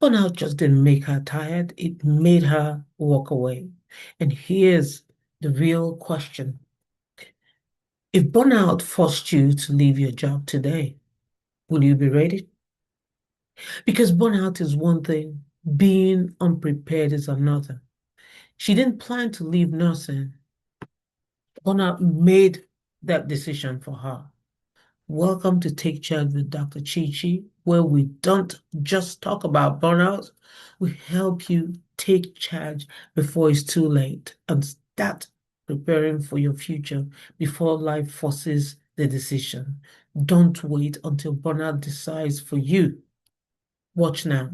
Burnout just didn't make her tired, it made her walk away. And here's the real question. If burnout forced you to leave your job today, will you be ready? Because burnout is one thing, being unprepared is another. She didn't plan to leave nursing. Burnout made that decision for her. Welcome to Take Charge with Dr. Chichi, where we don't just talk about burnout, we help you take charge before it's too late and start preparing for your future before life forces the decision. Don't wait until burnout decides for you. Watch now.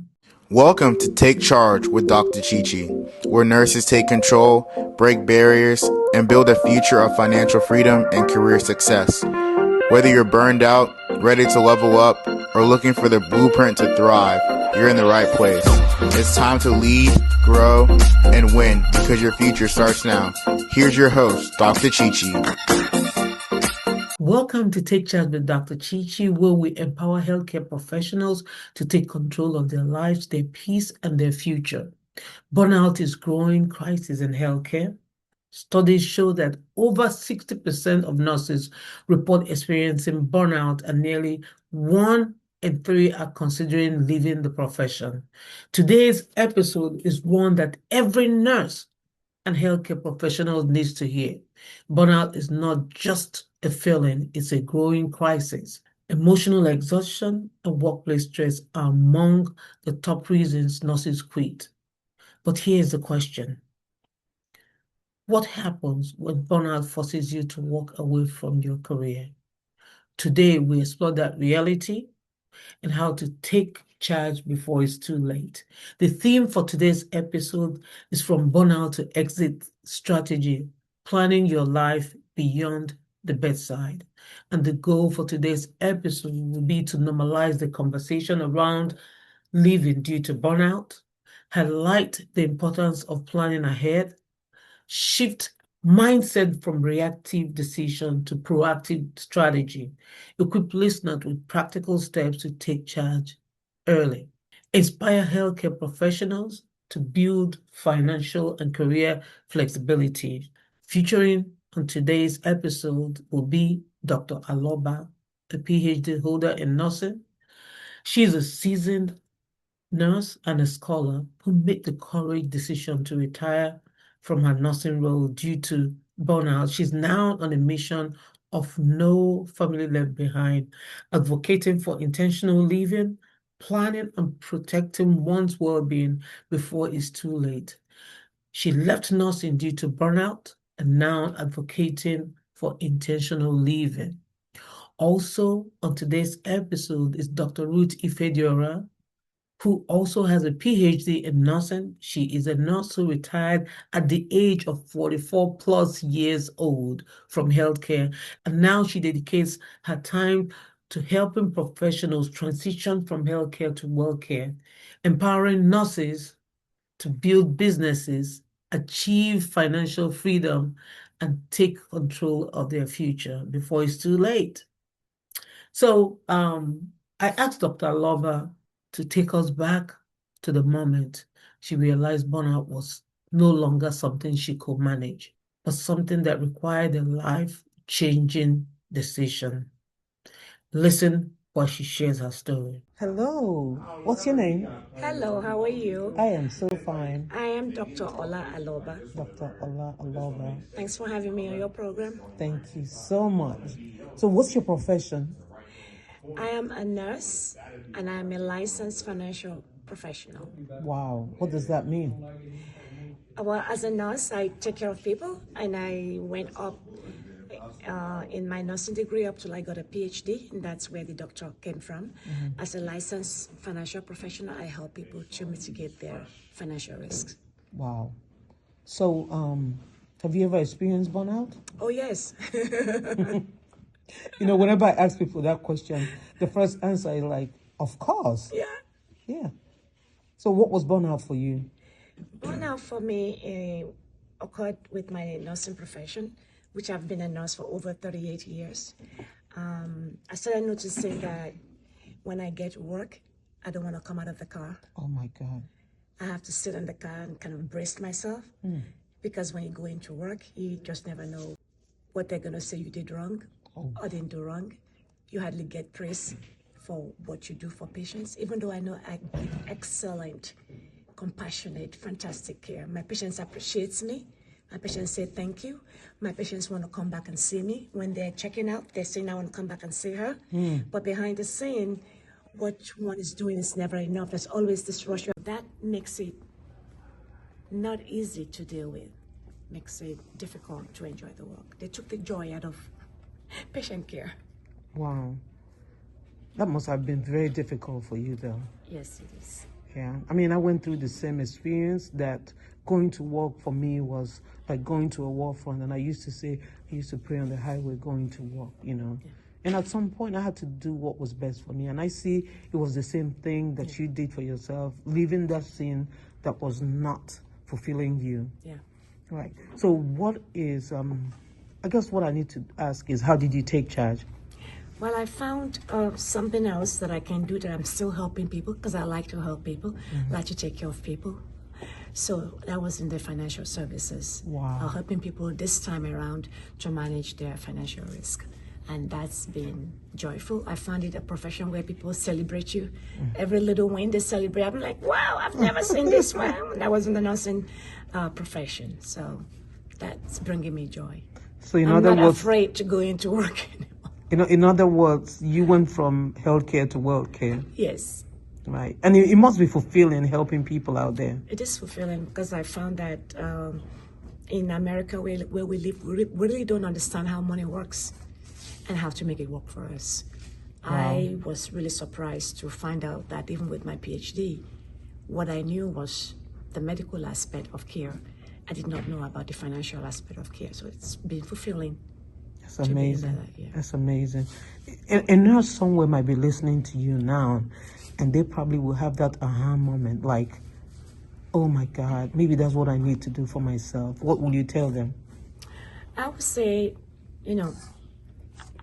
Welcome to Take Charge with Dr. Chichi, where nurses take control, break barriers, and build a future of financial freedom and career success. Whether you're burned out, ready to level up, or looking for the blueprint to thrive, you're in the right place. It's time to lead, grow, and win because your future starts now. Here's your host, Dr. Chichi. Welcome to Take Charge with Dr. Chichi, where we empower healthcare professionals to take control of their lives, their peace, and their future. Burnout is a growing crisis in healthcare. Studies show that over 60% of nurses report experiencing burnout, and nearly 1 in 3 are considering leaving the profession. Today's episode is one that every nurse and healthcare professional needs to hear. Burnout is not just a feeling, it's a growing crisis. Emotional exhaustion and workplace stress are among the top reasons nurses quit. But here's the question. What happens when burnout forces you to walk away from your career? Today, we explore that reality and how to take charge before it's too late. The theme for today's episode is From Burnout to Exit Strategy, Planning Your Life Beyond the Bedside. And the goal for today's episode will be to normalize the conversation around leaving due to burnout, highlight the importance of planning ahead, shift mindset from reactive decision to proactive strategy, equip listeners with practical steps to take charge early, inspire healthcare professionals to build financial and career flexibility. Featuring on today's episode will be Dr. Aloba, a PhD holder in nursing. She is a seasoned nurse and a scholar who made the courageous decision to retire from her nursing role due to burnout. She's now on a mission of no family left behind, advocating for intentional living, planning and protecting one's well-being before it's too late. She left nursing due to burnout and now advocating for intentional living. Also on today's episode is Dr. Ruth Ifediora, who also has a PhD in nursing. She is a nurse who retired at the age of 44 plus years old from healthcare, and now she dedicates her time to helping professionals transition from healthcare to well-care, empowering nurses to build businesses, achieve financial freedom, and take control of their future before it's too late. So I asked Dr. Aloba to take us back to the moment she realized burnout was no longer something she could manage, but something that required a life-changing decision. Listen while she shares her story. Hello, what's your name? Hello, how are you? I am so fine. I am Dr. Ola Aloba. Dr. Ola Aloba. Thanks for having me on your program. Thank you so much. So what's your profession? I am a nurse and I'm a licensed financial professional. Wow, what does that mean? Well, as a nurse, I take care of people and I went up in my nursing degree up till I got a PhD, and that's where the doctor came from. As a licensed financial professional, I help people to mitigate their financial risks. Wow. So, have you ever experienced burnout? Oh, yes. You know, whenever I ask people that question, the first answer is like, of course. Yeah. Yeah. So what was burnout for you? Burnout for me occurred with my nursing profession, which I've been a nurse for over 38 years. I started noticing that when I get work, I don't want to come out of the car. Oh my God. I have to sit in the car and kind of brace myself because when you go into work, you just never know what they're going to say you did wrong or didn't do wrong. You hardly get praise for what you do for patients, even though I know I give excellent, compassionate, fantastic care. My patients appreciate me. My patients say thank you. My patients want to come back and see me. When they're checking out, they're saying I want to come back and see her. But behind the scene, what one is doing is never enough. There's always this rush. That makes it not easy to deal with, makes it difficult to enjoy the work. They took the joy out of patient care. Wow. That must have been very difficult for you, though. Yes, it is. Yeah. I mean, I went through the same experience that going to work for me was like going to a war front. And I used to pray on the highway going to work, you know. Yeah. And at some point, I had to do what was best for me. And I see it was the same thing that you did for yourself, leaving that scene that was not fulfilling you. Yeah. Right. So what is, I guess what I need to ask is, how did you take charge? Well, I found something else that I can do that I'm still helping people because I like to help people, like to take care of people. So that was in the financial services. Wow. Helping people this time around to manage their financial risk. And that's been joyful. I found it a profession where people celebrate you. Every little win they celebrate. I'm like, wow, I've never seen this one. That was in the nursing profession. So that's bringing me joy. So in I'm other not words, afraid to go into work anymore. In other words, you went from healthcare to world care. Yes. Right. And it must be fulfilling helping people out there. It is fulfilling because I found that in America where we live, we really don't understand how money works and how to make it work for us. Wow. I was really surprised to find out that even with my PhD, what I knew was the medical aspect of care. I did not know about the financial aspect of care. So it's been fulfilling. That's amazing. That's amazing. A nurse somewhere might be listening to you now, and they probably will have that aha moment, like, oh my God, maybe that's what I need to do for myself. What will you tell them? I would say,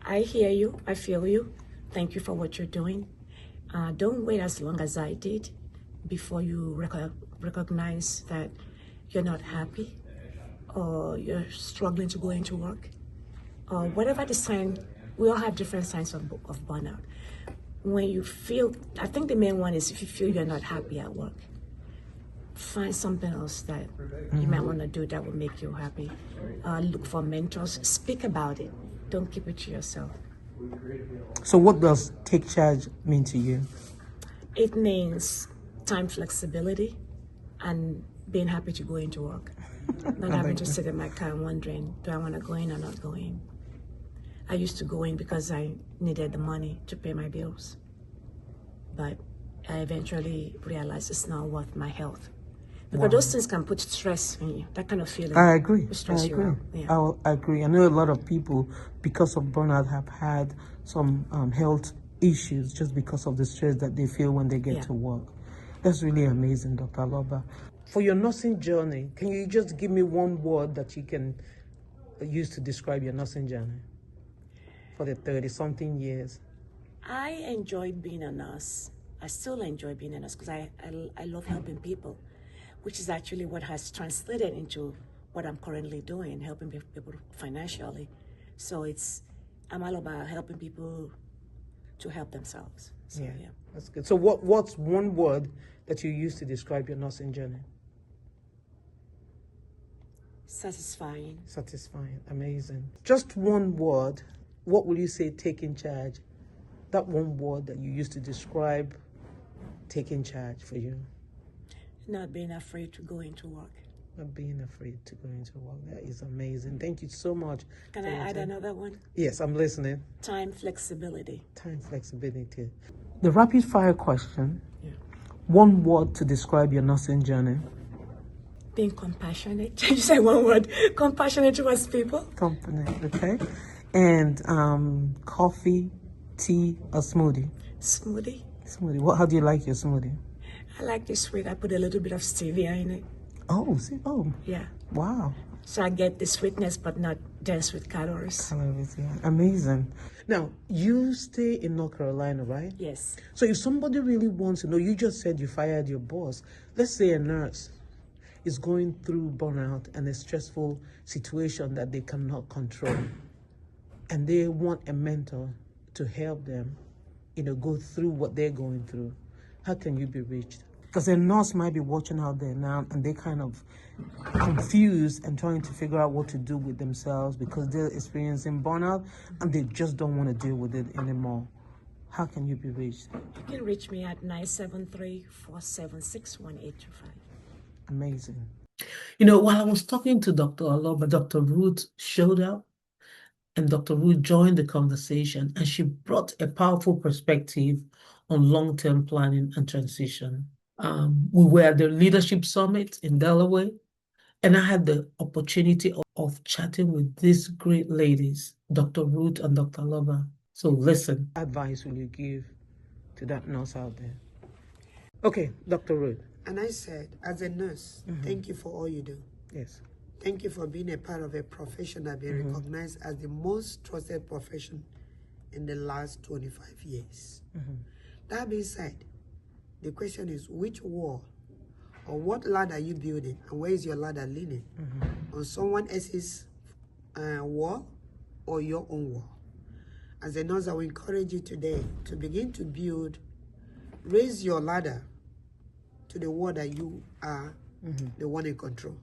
I hear you, I feel you. Thank you for what you're doing. Don't wait as long as I did before you recognize that you're not happy or you're struggling to go into work. Whatever the sign, we all have different signs of burnout. When you feel, I think the main one is if you feel you're not happy at work, find something else that you might want to do that will make you happy. Look for mentors, speak about it. Don't keep it to yourself. So what does take charge mean to you? It means time flexibility and being happy to go into work. Not having to sit in my car wondering, do I want to go in or not go in? I used to go in because I needed the money to pay my bills. But I eventually realized it's not worth my health. Because those things can put stress on you, that kind of feeling. I agree. Stress I agree. You out. Yeah. I agree. I know a lot of people, because of burnout, have had some health issues just because of the stress that they feel when they get to work. That's really amazing, Dr. Aloba. For your nursing journey, can you just give me one word that you can use to describe your nursing journey for the 30-something years? I enjoyed being a nurse. I still enjoy being a nurse because I love helping people, which is actually what has translated into what I'm currently doing, helping people financially. So I'm all about helping people to help themselves. So, yeah. That's good. So what's one word that you use to describe your nursing journey? Satisfying. Satisfying. Amazing. Just one word. What will you say taking charge? That one word that you used to describe taking charge for you. Not being afraid to go into work. Not being afraid to go into work. That is amazing. Thank you so much. Can I add another one? Yes, I'm listening. Time flexibility. Time flexibility. The rapid fire question. Yeah. One word to describe your nursing journey. Being compassionate. You say one word. Compassionate towards people. Compassionate, okay. And coffee, tea, or smoothie? Smoothie. Smoothie. How do you like your smoothie? I like it sweet. I put a little bit of stevia in it. Oh, see, Yeah. Wow. So I get the sweetness, but not dense with calories. Yeah. Amazing. Now, you stay in North Carolina, right? Yes. So if somebody really wants to know, you just said you fired your boss. Let's say a nurse is going through burnout and a stressful situation that they cannot control, and they want a mentor to help them, go through what they're going through. How can you be reached? Because a nurse might be watching out there now and they kind of confused and trying to figure out what to do with themselves because they're experiencing burnout and they just don't want to deal with it anymore. How can you be reached? You can reach me at 973-476-1825. Amazing. While I was talking to Dr. Aloba, Dr. Ruth showed up, and Dr. Ruth joined the conversation, and she brought a powerful perspective on long-term planning and transition. We were at the Leadership Summit in Delaware, and I had the opportunity of chatting with these great ladies, Dr. Ruth and Dr. Aloba. So listen. What advice will you give to that nurse out there? Okay, Dr. Ruth. And I said, as a nurse, thank you for all you do. Yes. Thank you for being a part of a profession that has been recognized as the most trusted profession in the last 25 years. That being said, the question is, which wall or what ladder are you building, and where is your ladder leaning? On someone else's wall or your own wall? As a nurse, I will encourage you today to begin to raise your ladder to the wall that you are the one in control.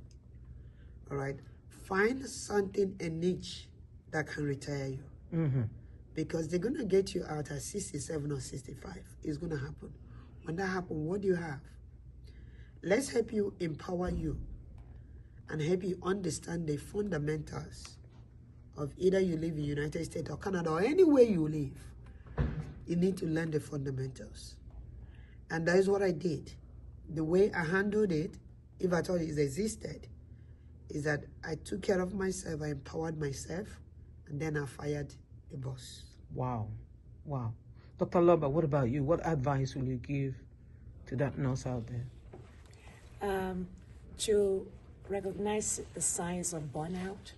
All right? Find something, a niche that can retire you. Because they're going to get you out at 67 or 65. It's going to happen. When that happens, what do you have? Let's help you, empower you, and help you understand the fundamentals of either you live in the United States or Canada or anywhere you live. You need to learn the fundamentals. And that is what I did. The way I handled it, if I thought it existed, is that I took care of myself, I empowered myself, and then I fired the boss. Wow. Wow. Dr. Aloba, what about you? What advice will you give to that nurse out there? To recognize the signs of burnout.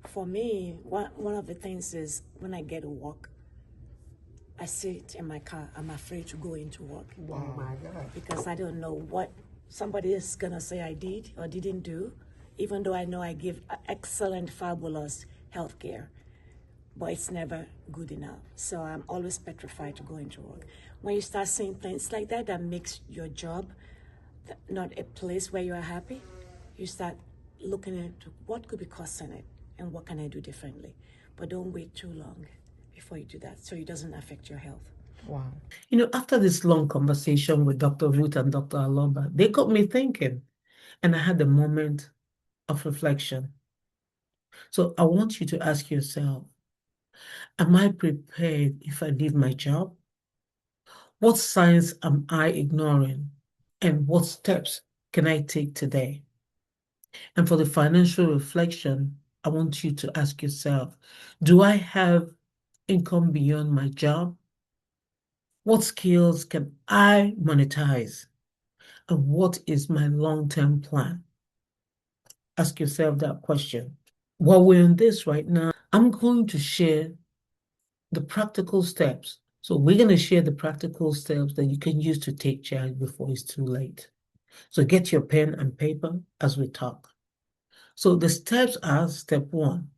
For me, one of the things is when I get to work, I sit in my car. I'm afraid to go into work. Wow. Oh my God. Because I don't know what somebody is going to say I did or didn't do, even though I know I give excellent, fabulous health care. But it's never good enough. So I'm always petrified to go into work. When you start seeing things like that, that makes your job not a place where you are happy, you start looking into what could be causing it and what can I do differently. But don't wait too long before you do that so it doesn't affect your health. Wow. After this long conversation with Dr. Ruth and Dr. Aloba, they got me thinking, and I had a moment of reflection. So I want you to ask yourself, am I prepared if I leave my job? What signs am I ignoring? And what steps can I take today? And for the financial reflection, I want you to ask yourself, do I have income beyond my job? What skills can I monetize? And what is my long-term plan? Ask yourself that question. While we're on this right now, I'm going to share the practical steps. So we're going to share the practical steps that you can use to take charge before it's too late. So get your pen and paper as we talk. So the steps are: step one,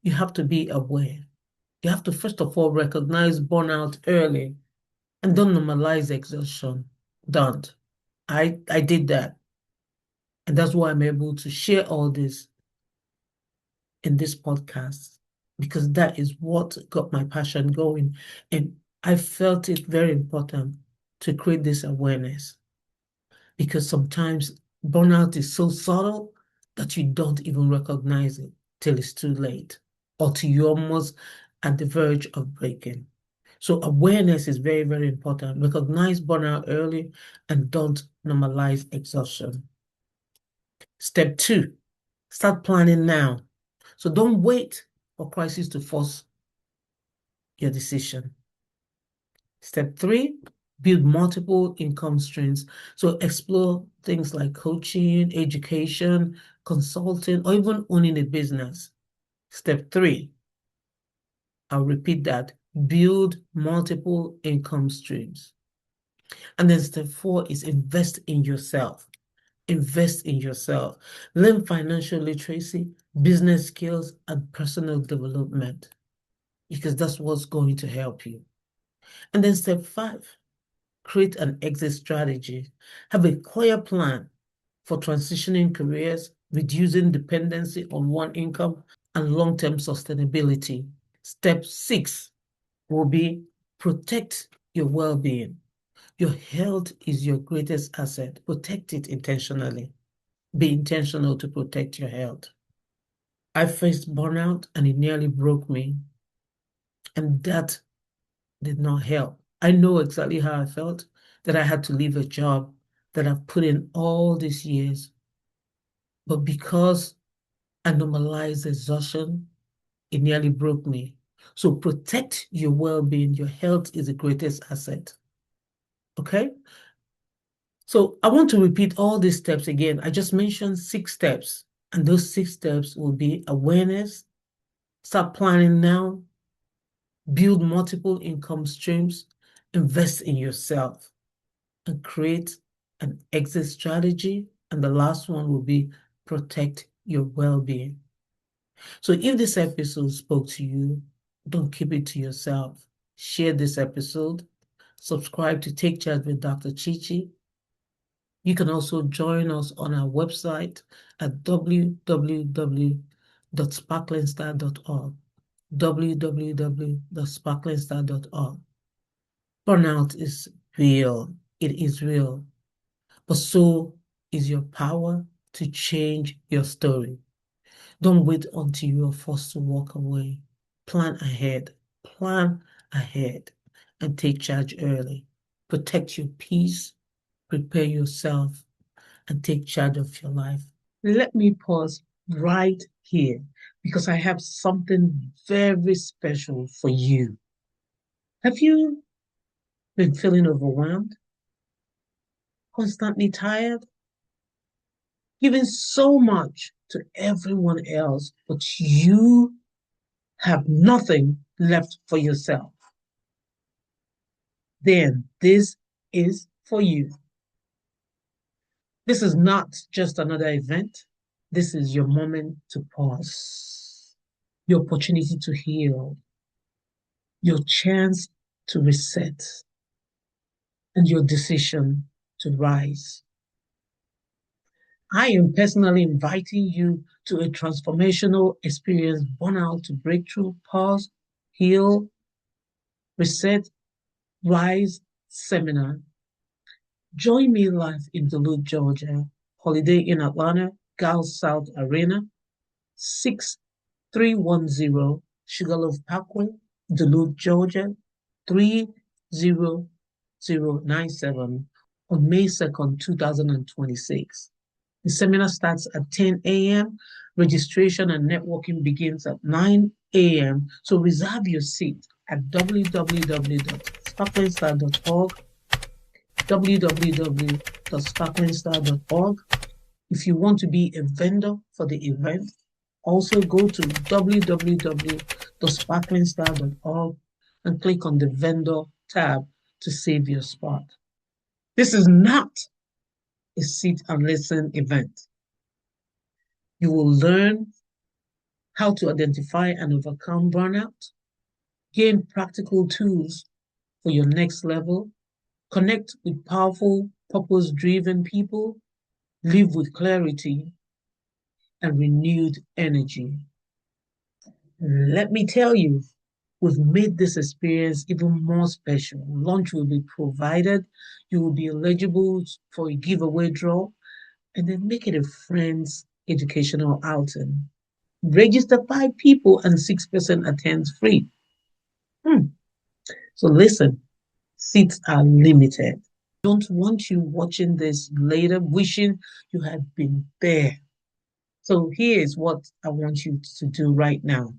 you have to be aware. You have to, first of all, recognize burnout early and don't normalize exhaustion. Don't. I did that. And that's why I'm able to share all this in this podcast, because that is what got my passion going. And I felt it very important to create this awareness, because sometimes burnout is so subtle that you don't even recognize it till it's too late, or till you're almost at the verge of breaking. So awareness is very, very important. Recognize burnout early and don't normalize exhaustion. Step two, start planning now. So don't wait for crisis to force your decision. Step three, build multiple income streams. So explore things like coaching, education, consulting, or even owning a business. Step 3, I'll repeat that, build multiple income streams. And then step 4 is invest in yourself. Invest in yourself. Learn financial literacy, business skills, and personal development, because that's what's going to help you. And then step 5, create an exit strategy. Have a clear plan for transitioning careers, reducing dependency on one income, and long-term sustainability. Step 6 will be protect your well-being. Your health is your greatest asset. Protect it intentionally. Be intentional to protect your health. I faced burnout and it nearly broke me, and that did not help. I know exactly how I felt, that I had to leave a job that I've put in all these years. But because I normalized exhaustion, it nearly broke me. So protect your well-being. Your health is the greatest asset. Okay? So I want to repeat all these steps again. I just mentioned 6 steps, and those 6 steps will be awareness, start planning now, build multiple income streams, invest in yourself, and create an exit strategy. And the last one will be protect your well-being. So if this episode spoke to you, don't keep it to yourself. Share this episode. Subscribe to Take Charge with Dr. Chichi. You can also join us on our website at www.sparklingstar.org. www.sparklingstar.org. Burnout is real. It is real. But so is your power to change your story. Don't wait until you are forced to walk away. Plan ahead. Plan ahead and take charge early. Protect your peace. Prepare yourself and take charge of your life. Let me pause right here because I have something very special for you. Have you been feeling overwhelmed? Constantly tired? Giving so much to everyone else, but you have nothing left for yourself? Then this is for you. This is not just another event. This is your moment to pause, your opportunity to heal, your chance to reset, and your decision to rise. I am personally inviting you to a transformational experience, Burnout to Breakthrough, Pause, Heal, Reset, Rise seminar. Join me live in Duluth, Georgia, Holiday Inn Atlanta, Gals South Arena, 6310 Sugarloaf Parkway, Duluth, Georgia, 30097 on May 2nd, 2026. The seminar starts at 10 a.m. Registration and networking begins at 9 a.m. So reserve your seat at www.sparklingstar.org, www.sparklingstar.org. If you want to be a vendor for the event, also go to www.sparklingstar.org and click on the vendor tab to save your spot. This is not a sit and listen event. You will learn how to identify and overcome burnout, gain practical tools for your next level, connect with powerful, purpose-driven people, live with clarity and renewed energy. Let me tell you, we've made this experience even more special. Lunch will be provided. You will be eligible for a giveaway draw, and then make it a friend's educational outing. Register 5 people and 6% attends free. So listen, seats are limited. Don't want you watching this later wishing you had been there. So here's what I want you to do right now.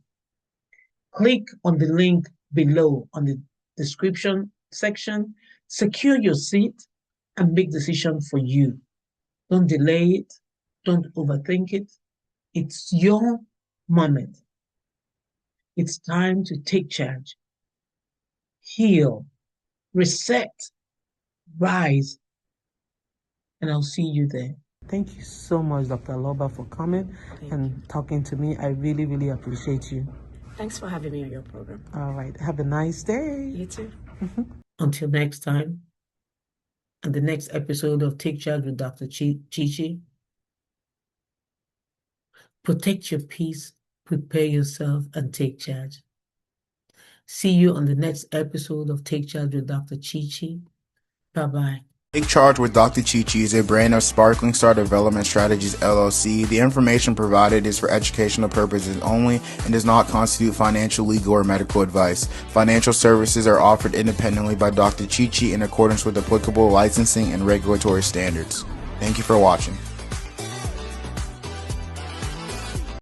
Click on the link below on the description section. Secure your seat and make decision for you. Don't delay it. Don't overthink it. It's your moment. It's time to take charge, heal, reset, rise, and I'll see you there. Thank you so much, Dr. Aloba, for coming and talking to me. I really, really appreciate you. Thanks for having me on your program. All right. Have a nice day. You too. Until next time, and the next episode of Take Charge with Dr. Chichi. Protect your peace, prepare yourself, and take charge. See you on the next episode of Take Charge with Dr. Chichi. Bye-bye. Take Charge with Dr. Chichi is a brand of Sparkling Star Development Strategies LLC. The information provided is for educational purposes only and does not constitute financial, legal, or medical advice. Financial services are offered independently by Dr. Chichi in accordance with applicable licensing and regulatory standards. Thank you for watching.